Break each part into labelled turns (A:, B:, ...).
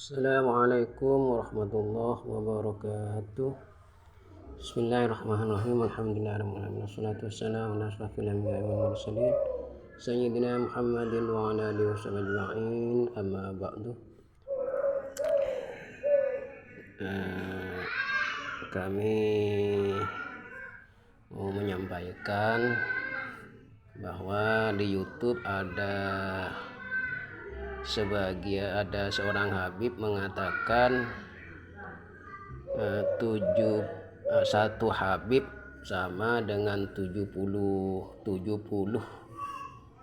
A: Assalamualaikum warahmatullahi wabarakatuh. Bismillahirrahmanirrahim. Alhamdulillahirabbil wassalatu wassalamu ala asyrofil anbiya'i wal mursalin sayyidina Muhammadin wa ala alihi washabbihi ajma'in. Amma ba'du. Kami mau menyampaikan bahwa di YouTube ada seorang Habib mengatakan satu Habib sama dengan 70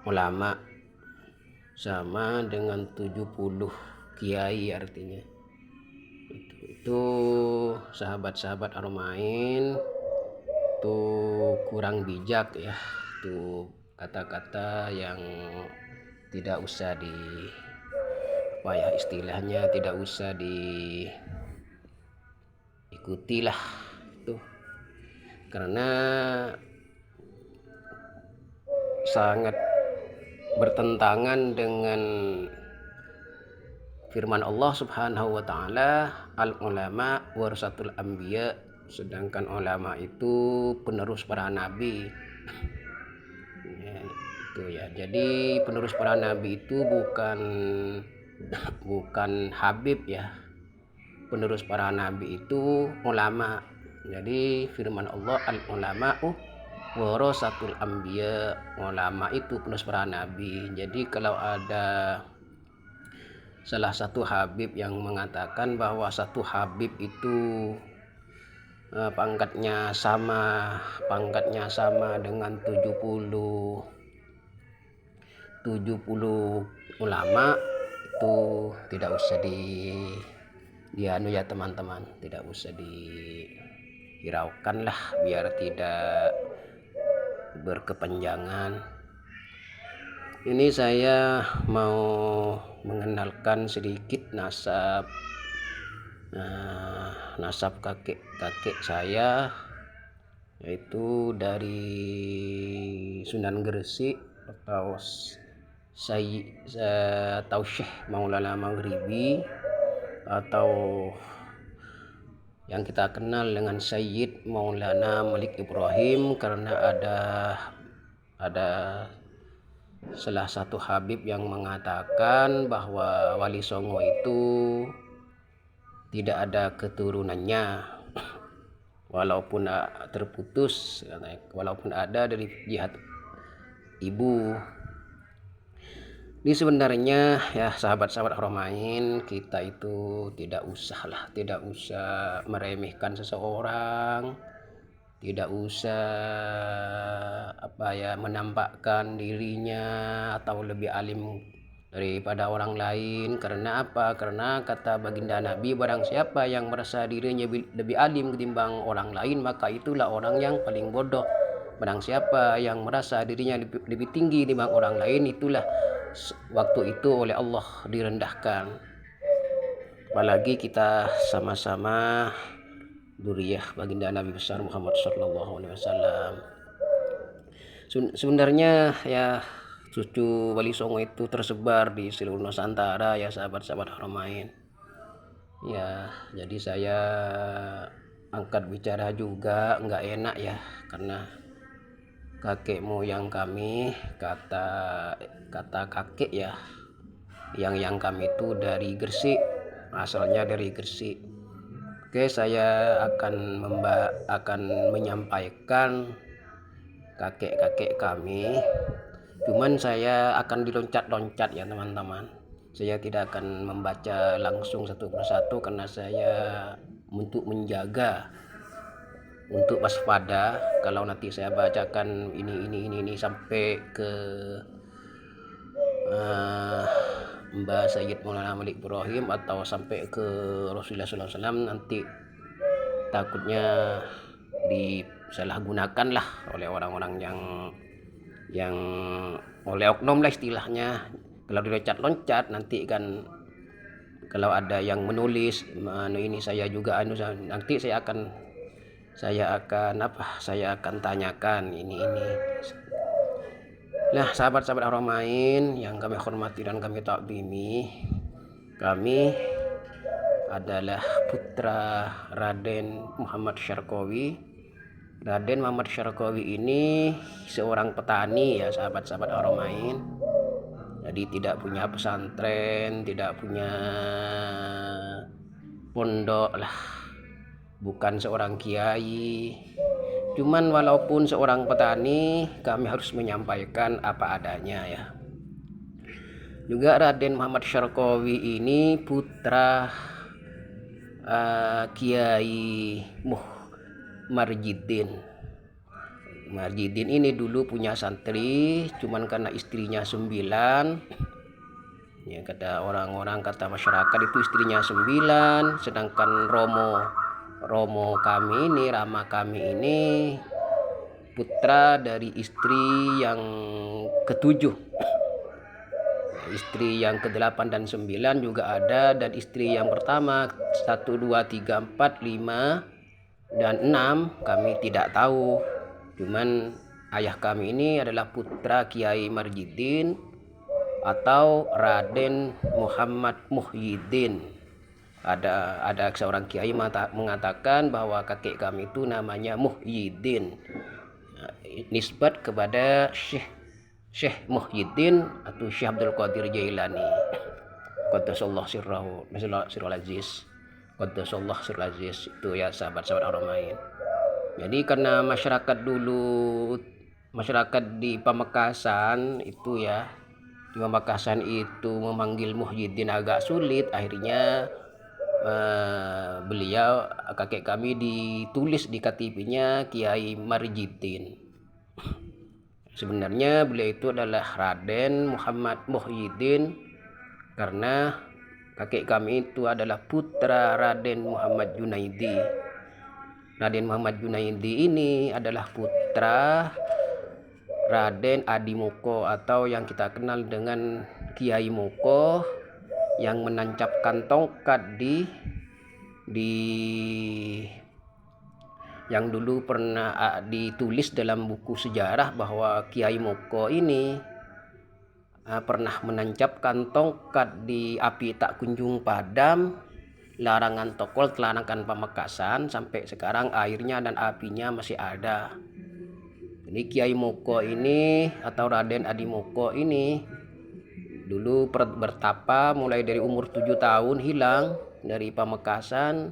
A: ulama, sama dengan 70 kiai. Artinya itu sahabat-sahabat Ar-Rahmain itu kurang bijak ya, itu kata-kata yang tidak usah istilahnya tidak usah diikutilah itu, karena sangat bertentangan dengan firman Allah Subhanahu wa taala, al-ulama warasatul anbiya, sedangkan ulama itu penerus para nabi. Jadi penerus para nabi itu bukan Habib ya. Penerus para nabi itu ulama. Jadi firman Allah, al-ulama'u warasatul anbiya, ulama itu penerus para nabi. Jadi kalau ada salah satu Habib yang mengatakan bahwa satu Habib itu pangkatnya sama dengan 70 ulama, itu tidak usah ya teman-teman, tidak usah dihiraukan lah biar tidak berkepanjangan. Ini saya mau mengenalkan sedikit nasab kakek saya, yaitu dari Sunan Gresik atau Syekh Maulana Maghribi, atau yang kita kenal dengan Sayyid Maulana Malik Ibrahim, karena ada salah satu Habib yang mengatakan bahwa Wali Songo itu tidak ada keturunannya, walaupun terputus, walaupun ada dari jihad ibu. Ini sebenarnya ya sahabat-sahabat Ar-Rahmain, kita itu tidak usah meremehkan seseorang, tidak usah menampakkan dirinya atau lebih alim daripada orang lain. Karena apa? Karena kata baginda Nabi, barang siapa yang merasa dirinya lebih alim ketimbang orang lain, maka itulah orang yang paling bodoh. Barang siapa yang merasa dirinya lebih tinggi dibanding orang lain, itulah waktu itu oleh Allah direndahkan. Apalagi kita sama-sama dzurriyyah baginda Nabi besar Muhammad sallallahu alaihi wasallam. Sebenarnya ya cucu Wali Songo itu tersebar di seluruh Nusantara ya sahabat-sahabat Ar-Rahmain. Ya, jadi saya angkat bicara juga nggak enak ya, karena kakek moyang kami, kata kakek ya, yang kami itu dari Gresik, asalnya dari Gresik. Oke, saya akan menyampaikan kakek kami, cuman saya akan diloncat-loncat ya teman-teman. Saya tidak akan membaca langsung satu persatu, karena saya untuk menjaga, untuk waspada kalau nanti saya bacakan ini sampai ke Mbah Sayyid Maulana Malik Ibrahim atau sampai ke Rasulullah SAW, nanti takutnya disalahgunakan lah oleh orang-orang yang oleh oknum lah istilahnya. Kalau diloncat-loncat nanti kan, kalau ada yang menulis ini saya juga nanti saya akan tanyakan ini. Nah, sahabat-sahabat Ar-Rahmain yang kami hormati dan kami takzimi, kami adalah putra Raden Muhammad Syarqawi. Raden Muhammad Syarqawi ini seorang petani ya sahabat-sahabat Haramain. Jadi tidak punya pesantren, tidak punya pondok lah, bukan seorang kiai. Cuman walaupun seorang petani, kami harus menyampaikan apa adanya ya. Juga Raden Muhammad Syarqawi ini putra Kiai Marjidin. Marjidin ini dulu punya santri, cuman karena istrinya 9, ya kata orang-orang, kata masyarakat itu istrinya 9, sedangkan Romo kami ini, Rama kami ini putra dari istri yang ke-7. Istri yang ke-8 dan 9 juga ada, dan istri yang pertama 1, 2, 3, 4, 5 dan 6 kami tidak tahu. Cuman ayah kami ini adalah putra Kiai Marjidin atau Raden Muhammad Muhyiddin. Ada seorang kiai mengatakan bahwa kakek kami itu namanya Muhyiddin, nisbat kepada Syekh Muhyiddin atau Syekh Abdul Qadir Jailani. Qaddasallahu sirrahu sirrul aziz. Qaddasallahu sirrul aziz. Itu ya sahabat-sahabat Haramain. Jadi karena masyarakat di Pamekasan itu ya, di Pamekasan itu memanggil Muhyiddin agak sulit, akhirnya beliau, kakek kami, ditulis di KTP-nya Kiai Marjidin. Sebenarnya beliau itu adalah Raden Muhammad Muhyiddin karena kakek kami itu adalah putra Raden Muhammad Junaidi. Raden Muhammad Junaidi ini adalah putra Raden Adi Moko atau yang kita kenal dengan Kiai Moko, yang menancapkan tongkat yang dulu pernah ditulis dalam buku sejarah bahwa Kiai Moko ini pernah menancapkan tongkat di api tak kunjung padam, larangan Tokol, Telanakan Pamekasan, sampai sekarang airnya dan apinya masih ada. Jadi Kiai Moko ini atau Raden Adi Moko ini dulu bertapa mulai dari umur 7 tahun, hilang dari Pamekasan,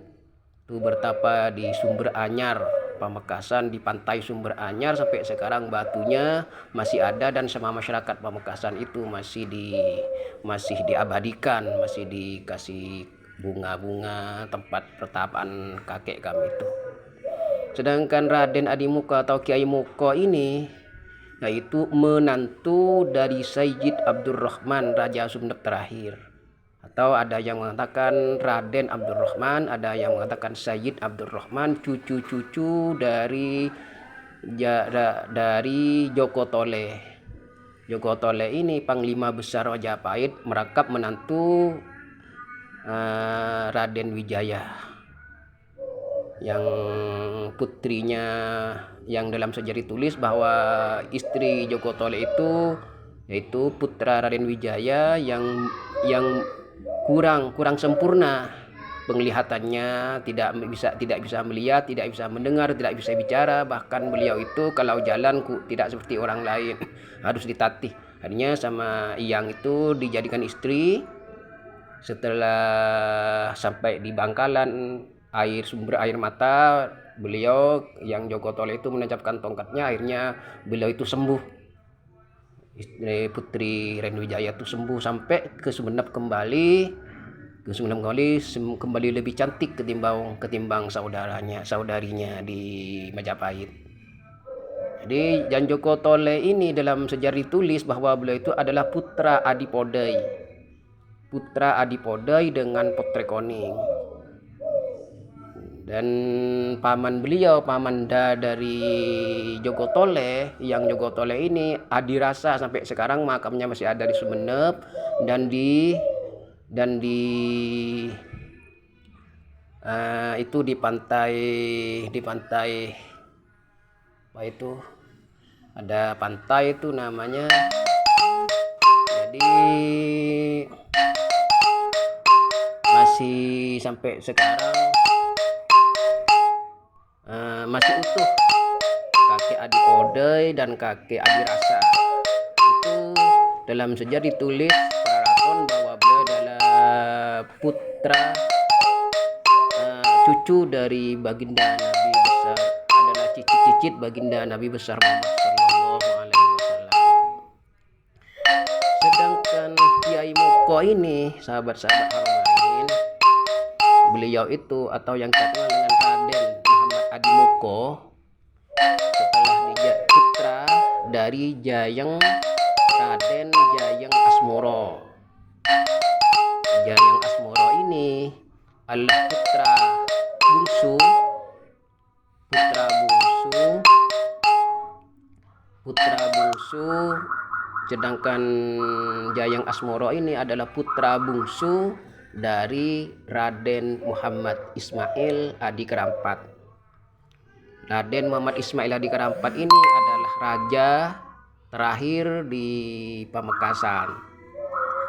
A: tuh bertapa di Sumber Anyar Pamekasan, di pantai Sumber Anyar, sampai sekarang batunya masih ada dan sama masyarakat Pamekasan itu masih diabadikan, masih dikasih bunga-bunga tempat pertapaan kakek kami itu. Sedangkan Raden Adi Moko atau Kiai Moko ini yaitu menantu dari Sayyid Abdurrahman, Raja Sumeneb terakhir. Atau ada yang mengatakan Raden Abdurrahman, ada yang mengatakan Sayyid Abdurrahman, cucu-cucu dari Joko Tole. Joko Tole ini Panglima Besar Majapahit, merangkap menantu Raden Wijaya, yang putrinya, yang dalam sejarah tulis bahwa istri Joko Tole itu yaitu putra Raden Wijaya yang kurang sempurna penglihatannya, tidak bisa melihat, tidak bisa mendengar, tidak bisa bicara, bahkan beliau itu kalau jalan tidak seperti orang lain, harus ditatih. Akhirnya sama Iyang itu dijadikan istri. Setelah sampai di Bangkalan, sumber air mata, beliau yang Joko Tole itu menancapkan tongkatnya, akhirnya beliau itu sembuh. Istri putri Raden Wijaya itu sembuh sampai ke Sumeneb kembali lebih cantik ketimbang saudarinya di Majapahit. Jadi Jan Joko Tole ini dalam sejarah ditulis bahwa beliau itu adalah putra Adipodai dengan Potrekoning. Dan paman beliau, pamanda dari Joko Tole, yang Joko Tole ini Adirasa, sampai sekarang makamnya masih ada di Sumeneb dan di pantai apa itu, ada pantai itu namanya. Jadi masih sampai sekarang masih utuh kakek Adi Odai dan kakek Adi Rasa. Itu dalam sejarah ditulis Karaton bahwa beliau adalah putra cucu dari baginda Nabi besar, adalah cicit-cicit baginda Nabi besar Muhammad Sallallahu Alaihi Wasallam. Sedangkan Kiai Moko ini, sahabat-sahabat Haramain, beliau itu atau yang terkenal dengan Raden Muhammad Adi Moko, setelah dia putra dari Jayeng Raden Jayeng Asmoro. Jayeng Asmoro ini adalah putra bungsu sedangkan Jayeng Asmoro ini adalah putra bungsu dari Raden Muhammad Ismail Adi Kerampat. Raden Muhammad Ismail Adi Kerampat ini adalah raja terakhir di Pamekasan,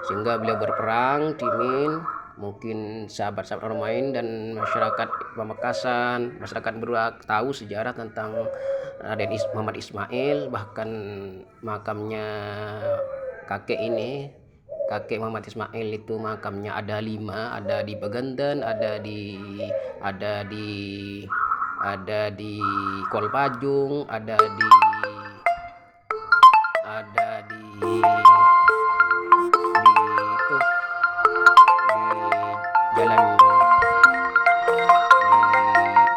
A: sehingga beliau berperang Timin. Mungkin sahabat-sahabat orang lain dan masyarakat Pamekasan, masyarakat Beruak tahu sejarah tentang Raden Muhammad Ismail. Bahkan makamnya kakek Muhammad Ismail itu makamnya ada 5, ada di Pegenden, ada di Kolpajung, ada di jalan di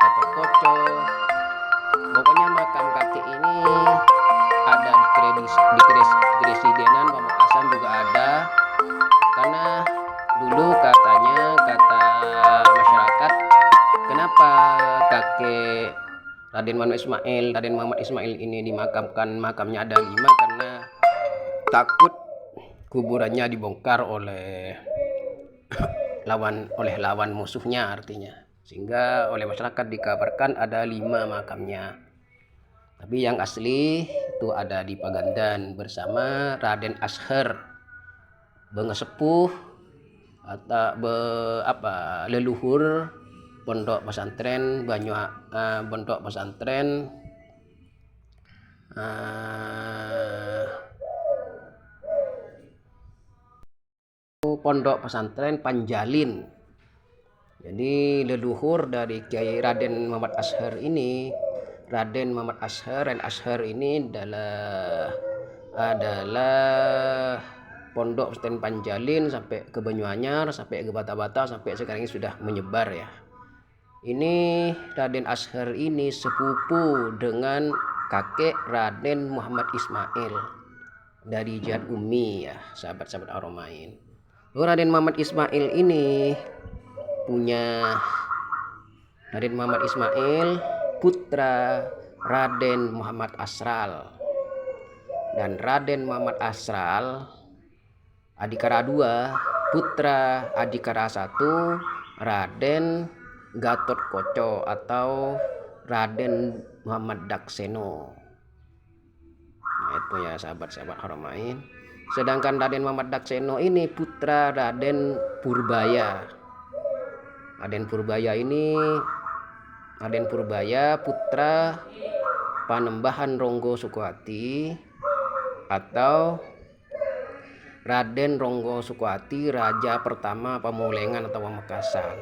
A: Katokoco. Pokoknya makam kakek ini ada di Kresidenan Pamekasan juga ada, karena dulu kata masyarakat, kenapa kakek Raden Muhammad Ismail ini dimakamkan makamnya ada 5, karena takut kuburannya dibongkar oleh lawan musuhnya, artinya, sehingga oleh masyarakat dikabarkan ada 5 makamnya. Tapi yang asli itu ada di Pagandan bersama Raden Ashar, bengesepuh atau leluhur pondok pesantren Pondok Pesantren Panjalin. Jadi leluhur dari Kiai Raden Muhammad Ashar ini, Raden Ashar ini adalah Pondok Pesantren Panjalin sampai ke Banyuanyar, sampai ke Bata-Bata, sampai sekarang ini sudah menyebar ya. Ini Raden Ashar ini sepupu dengan kakek Raden Muhammad Ismail dari Jihad Umi ya, sahabat-sahabat Haramain. Raden Muhammad Ismail ini putra Raden Muhammad Asral, dan Raden Muhammad Asral Adikara 2 putra Adikara 1 Raden Gatot Koco atau Raden Muhammad Dakseno. Nah, itu ya sahabat-sahabat Haramain. Sedangkan Raden Muhammad Dakseno ini putra Raden Purbaya. Raden Purbaya putra Panembahan Ronggo Sukoati atau Raden Ronggo Sukoati, raja pertama Pamulengan atau Pamekasan.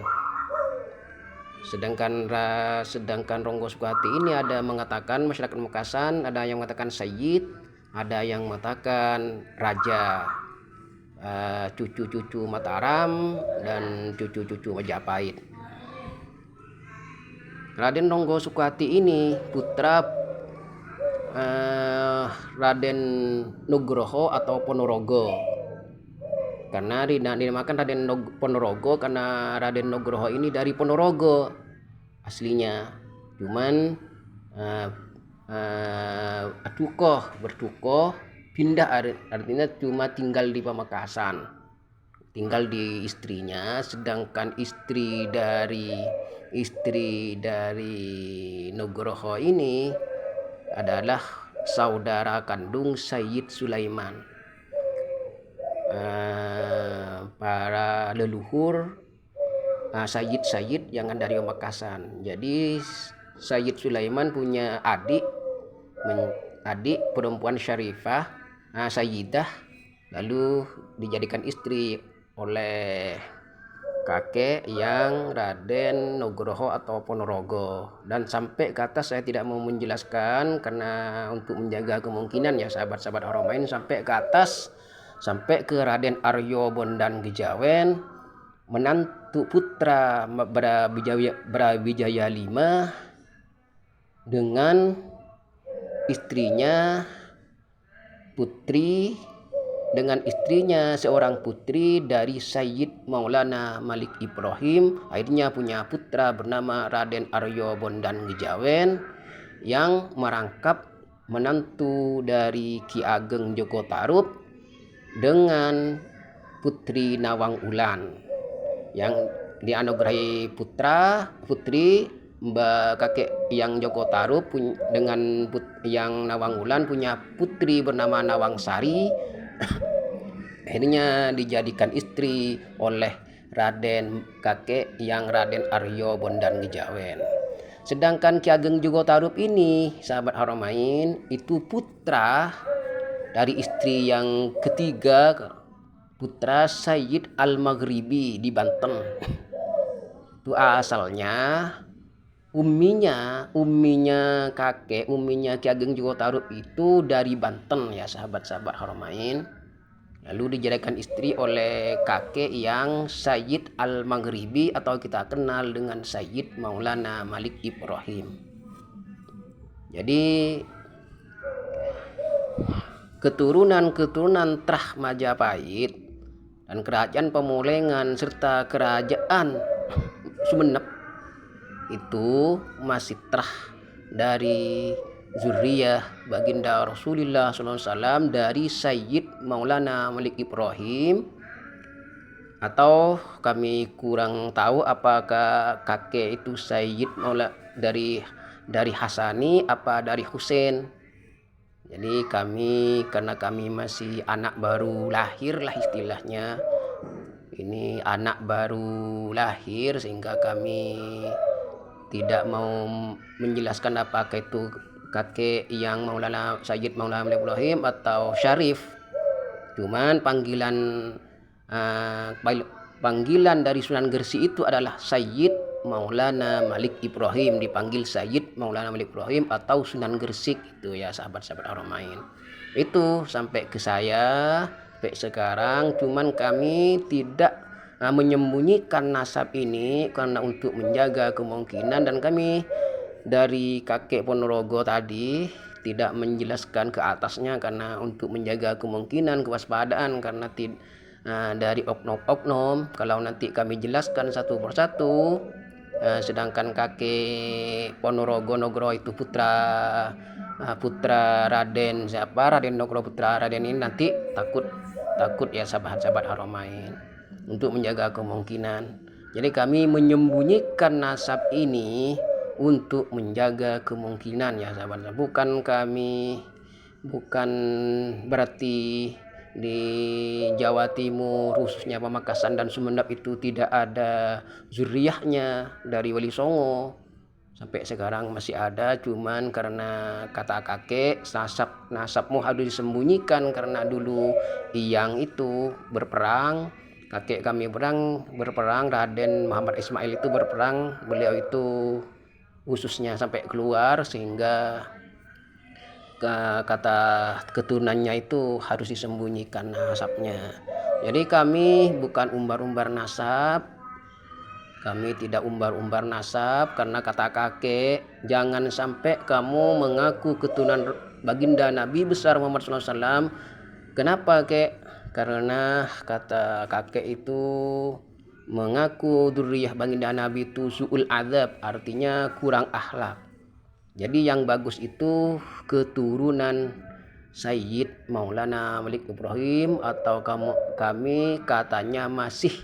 A: Sedangkan Ronggo Sukoati ini ada mengatakan masyarakat Pamekasan, ada yang mengatakan Sayyid, ada yang mengatakan raja, cucu-cucu Mataram dan cucu-cucu Majapahit. Raden Ronggo Sukoati ini putra Raden Nugroho atau Ponorogo. Karena dinamakan Raden Ponorogo karena Raden Nugroho ini dari Ponorogo aslinya, cuman bertukoh pindah, artinya cuma tinggal di Pamekasan, tinggal di istrinya. Sedangkan istri dari Nugroho ini adalah saudara kandung Sayyid Sulaiman. Para leluhur Sayyid yang dari Pamekasan. Jadi Sayyid Sulaiman punya adik perempuan Syarifah, Sayyidah, lalu dijadikan istri oleh kakek yang Raden Nugroho atau Ponorogo. Dan sampai ke atas saya tidak mau menjelaskan karena untuk menjaga kemungkinan ya sahabat-sahabat Haramain, sampai ke atas, sampai ke Raden Aryo Bondan Gejawen, menantu putra Brawijaya V dengan istrinya seorang putri dari Sayyid Maulana Malik Ibrahim. Akhirnya punya putra bernama Raden Aryo Bondan Gejawen yang merangkap menantu dari Ki Ageng Joko Tarub dengan Putri Nawang Wulan, yang dianugerahi putri Mbak kakek yang Joko Tarub dengan yang Nawang Wulan punya putri bernama Nawang Sari. Akhirnya dijadikan istri oleh kakek yang Raden Aryo Bondan Gejawen. Sedangkan Ki Ageng Joko Tarub ini, sahabat Haramain, itu putra dari istri yang ketiga, putra Sayyid Al-Maghribi di Banten. Itu asalnya umminya Ki Ageng Joko Tarub itu dari Banten ya sahabat-sahabat Haramain. Lalu dijadikan istri oleh kakek yang Sayyid Al-Maghribi atau kita kenal dengan Sayyid Maulana Malik Ibrahim. Jadi keturunan Trah Majapahit dan kerajaan Pemulengan serta kerajaan Sumenep itu masih Trah dari zuriyah baginda Rasulullah SAW dari Sayyid Maulana Malik Ibrahim, atau kami kurang tahu apakah kakek itu Sayyid Maula dari Hasani apa dari Husain. Jadi karena kami masih anak baru lahir lah istilahnya, ini anak baru lahir, sehingga kami tidak mau menjelaskan apakah itu kakek yang Sayyid Maulana Malik Ibrahim atau Syarif. Cuman panggilan dari Sunan Gresik itu adalah Sayyid Maulana Malik Ibrahim, dipanggil Sayyid Maulana Malik Ibrahim atau Sunan Gresik itu ya sahabat-sahabat Haramain. Itu sampai ke saya sampai sekarang. Cuman kami tidak menyembunyikan nasab ini karena untuk menjaga kemungkinan, dan kami dari kakek Ponorogo tadi tidak menjelaskan ke atasnya karena untuk menjaga kemungkinan kewaspadaan, karena dari oknum-oknum kalau nanti kami jelaskan satu persatu, sedangkan kakek Ponorogo Nogro itu putra Raden Nogro putra Raden ini nanti takut ya sahabat-sahabat Haramain, untuk menjaga kemungkinan. Jadi kami menyembunyikan nasab ini untuk menjaga kemungkinan ya sahabat. Bukan berarti di Jawa Timur khususnya Pamekasan dan Sumenep itu tidak ada zuriyahnya dari Wali Songo. Sampai sekarang masih ada, cuman karena kata kakek nasabmu harus disembunyikan karena dulu Iyang itu berperang, kakek kami berperang, Raden Muhammad Ismail itu berperang, beliau itu khususnya sampai keluar, sehingga kata keturunannya itu harus disembunyikan nasabnya. Jadi kami bukan umbar-umbar nasab, kami tidak umbar-umbar nasab, karena kata kakek, jangan sampai kamu mengaku keturunan baginda Nabi besar Muhammad SAW. Kenapa kek? Karena kata kakek itu mengaku dzurriyyah baginda Nabi itu su'ul adab, artinya kurang akhlak. Jadi yang bagus itu keturunan Sayyid Maulana Malik Ibrahim, atau kami katanya masih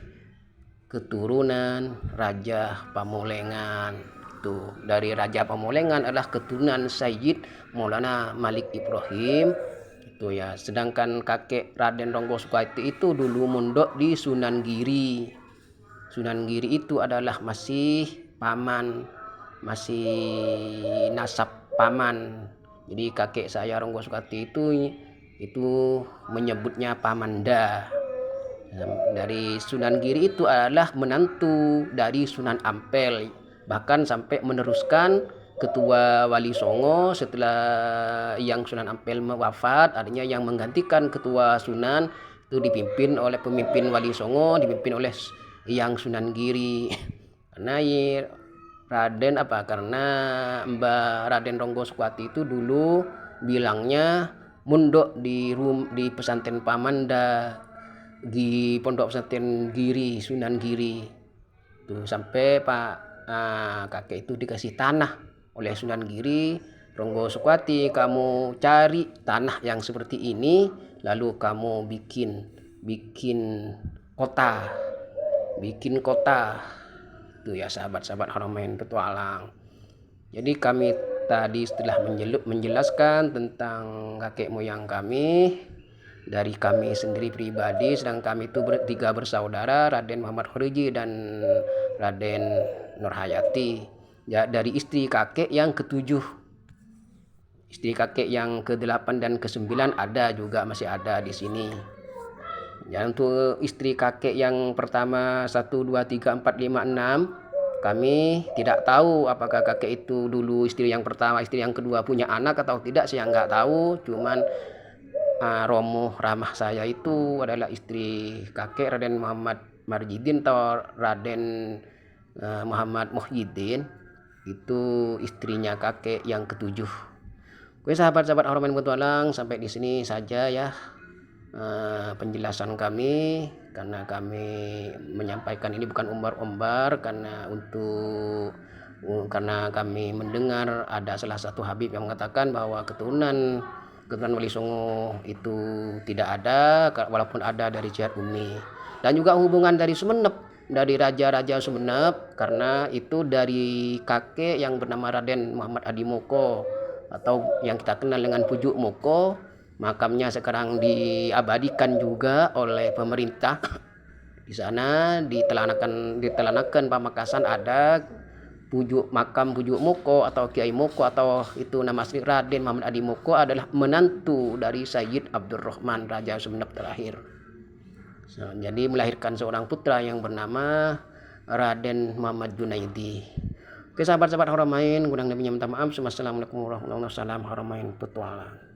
A: keturunan Raja Pamulengan. Itu dari Raja Pamulengan adalah keturunan Sayyid Maulana Malik Ibrahim itu ya. Sedangkan kakek Raden Ronggo Soekowati itu dulu mondok di Sunan Giri. Sunan Giri itu adalah masih paman, masih nasab paman. Jadi kakek saya Ronggo Sukati itu menyebutnya Pamanda. Dari Sunan Giri itu adalah menantu dari Sunan Ampel, bahkan sampai meneruskan ketua Wali Songo setelah yang Sunan Ampel wafat, artinya yang menggantikan ketua Sunan itu dipimpin oleh pemimpin Wali Songo, dipimpin oleh yang Sunan Giri. Karena karena Mbak Raden Ronggo Sukati itu dulu bilangnya mundok di pesantren Pamanda, di pondok pesantren Giri, Sunan Giri tuh, sampai kakek itu dikasih tanah oleh Sunan Giri. Ronggo Sukati, kamu cari tanah yang seperti ini, lalu kamu bikin kota tuh ya sahabat-sahabat Haramain Petualang. Jadi kami tadi setelah menjelaskan tentang kakek moyang kami, dari kami sendiri pribadi, sedang kami itu bertiga bersaudara, Raden Muhammad Khoriji dan Raden Nurhayati. Ya, dari istri kakek yang ketujuh, istri kakek yang ke-8 dan ke-9 ada juga, masih ada di sini. Ya, untuk istri kakek yang pertama 1, 2, 3, 4, 5, 6, kami tidak tahu apakah kakek itu dulu istri yang pertama, istri yang kedua punya anak atau tidak, saya nggak tahu. Cuman romo ramah saya itu adalah istri kakek Raden Muhammad Marjidin atau Raden Muhammad Muhyiddin, itu istrinya kakek yang ketujuh. Oke sahabat-sahabat Haramain Petualang, sampai di sini saja ya penjelasan kami, karena kami menyampaikan ini bukan umbar-umbar, karena kami mendengar ada salah satu Habib yang mengatakan bahwa keturunan Wali Songo itu tidak ada, walaupun ada dari Jihad Umi, dan juga hubungan dari Sumenep, dari raja-raja Sumenep, karena itu dari kakek yang bernama Raden Muhammad Adimoko atau yang kita kenal dengan Pujuk Moko. Makamnya sekarang diabadikan juga oleh pemerintah. Di sana di Telanakan Pamekasan ada makam Pujuk Moko atau Kiai Moko, atau itu nama asli Raden Muhammad Adimoko, adalah menantu dari Sayyid Abdurrahman, Raja Sumenep terakhir. Jadi melahirkan seorang putra yang bernama Raden Muhammad Junaidi. Oke sahabat-sahabat Haramain, kurang lebihnya minta maaf. Wassalamualaikum warahmatullahi wabarakatuh. Haramain Petualang.